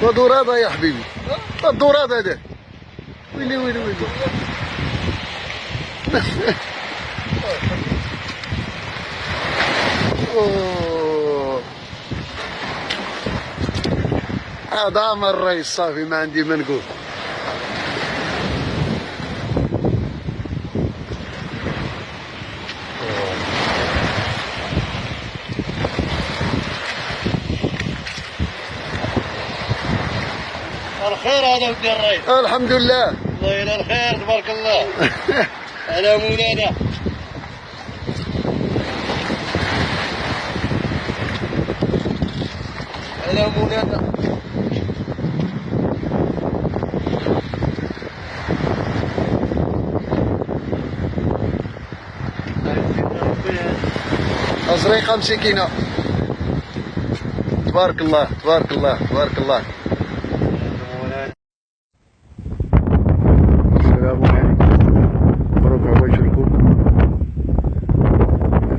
ودور هذا يا حبيبي، الدور هذا ويلي ويلي ويلي. هذا عمر الرئيس صافي ما عندي ما نقول. الخير هذا ودي الرئيس. الحمد لله. الله يلا الخير تبارك الله. على مولانا. على مولانا. أزريقة مسكينة. تبارك الله تبارك الله تبارك الله. السلام عليكم، مبروك عواشركم.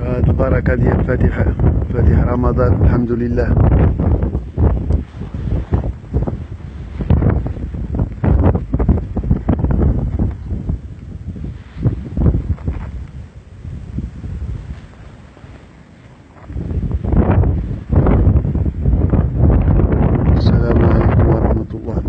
هاد البركة ديال فاتحة رمضان الحمد لله. السلام عليكم ورحمة الله.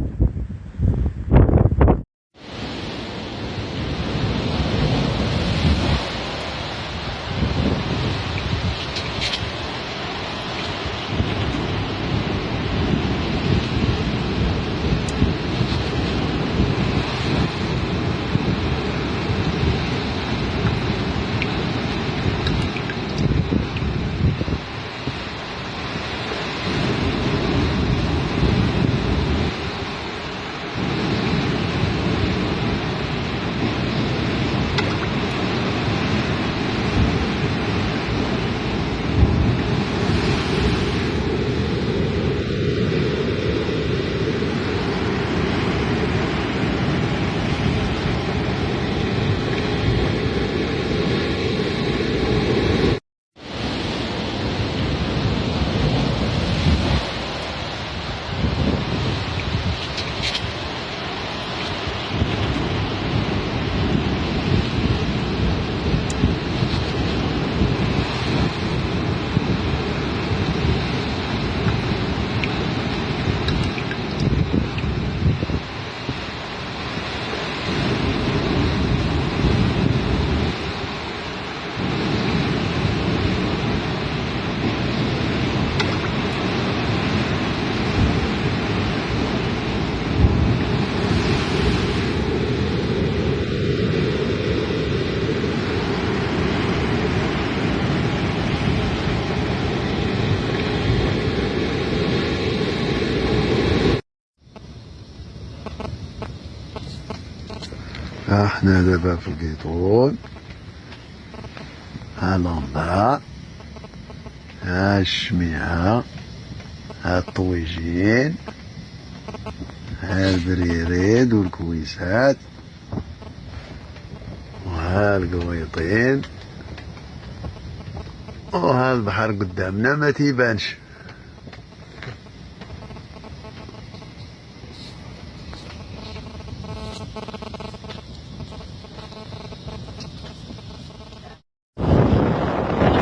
احنا دابا في القيطون، ها لامبا، ها الشميعة، ها الطويجين، ها البريريد والكويسات، وها القويطين، وها البحر قدامنا ما تيبانش.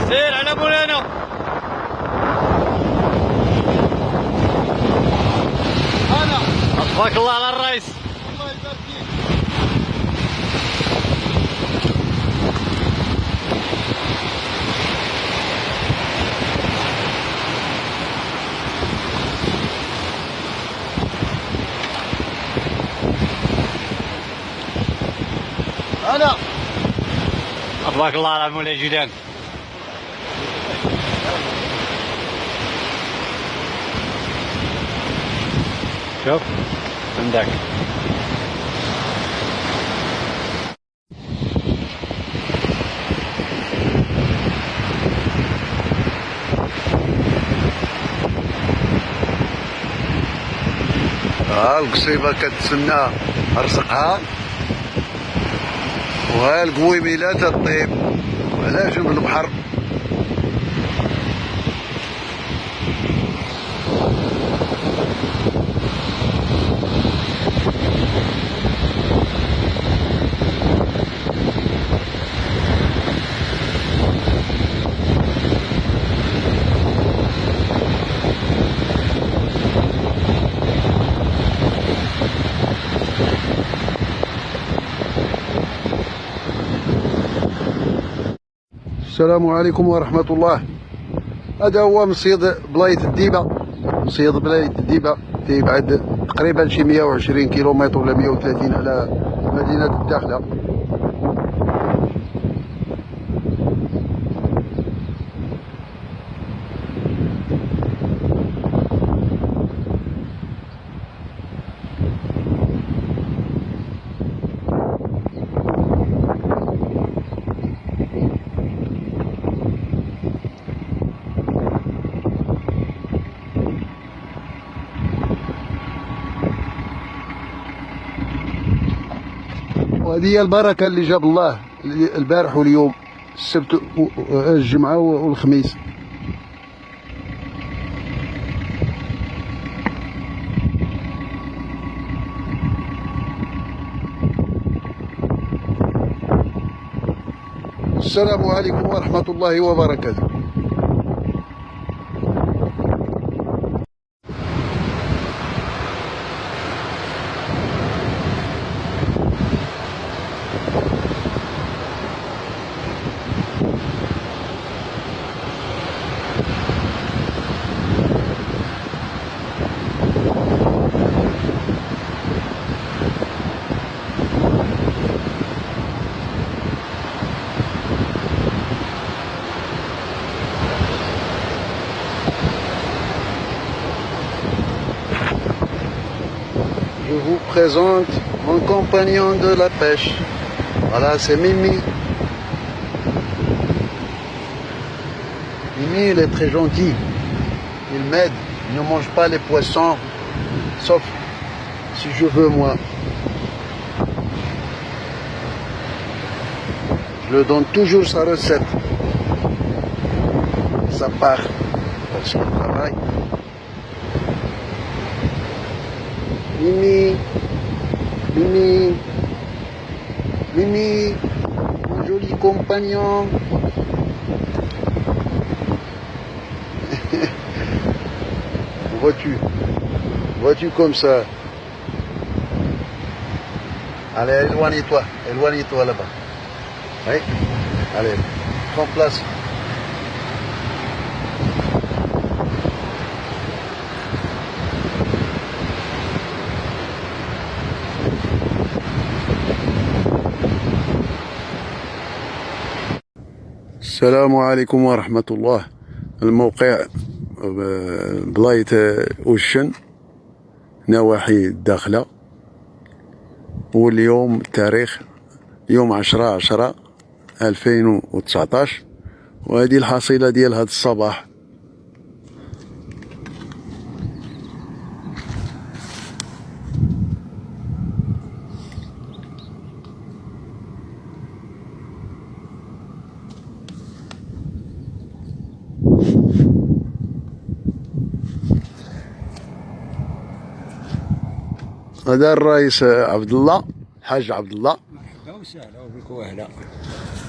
سير على مولانا. انا تبارك الله على الرئيس. الله يبارك فيك. انا تبارك الله على مولاي جيلان. شوف عندك ها القصيبة كتسنى رزقها، وها القويميلة تطيب على جنب البحر. السلام عليكم ورحمة الله. هذا هو مصيد بلاية الديبة. مصيد بلاية الديبة تيبعد تقريبا شي 120 كيلومتر ولا 130 على مدينة الداخلة. وهذه هي البركة اللي جاب الله البارح واليوم، السبت الجمعة والخميس. السلام عليكم ورحمة الله وبركاته. Je vous présente mon compagnon de la pêche. Voilà, c'est Mimi. Mimi, il est très gentil. Il m'aide. Il ne mange pas les poissons, sauf si je veux moi. Je lui donne toujours sa recette. Ça part parce qu'il travaille. Mimi, Mimi, Mimi, mon joli compagnon. Vois-tu comme ça. Allez, éloigne-toi là-bas. Oui, allez, prends place. السلام عليكم ورحمة الله. الموقع بلاية وشن نواحي الداخلة، واليوم التاريخ يوم 10/10/2019، وهذه الحصيلة ديال هذا الصباح. هذا الرئيس عبد الله، الحاج عبد الله. مرحبا وسهلا وبك واهلا.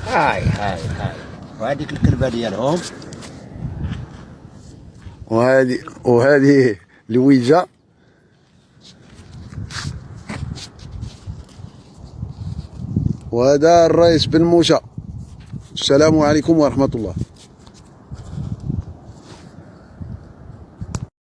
هاي وهذيك الكلبه ديالهم، وهذه لويزا، وهذا الرئيس بن موسى. السلام عليكم ورحمة الله.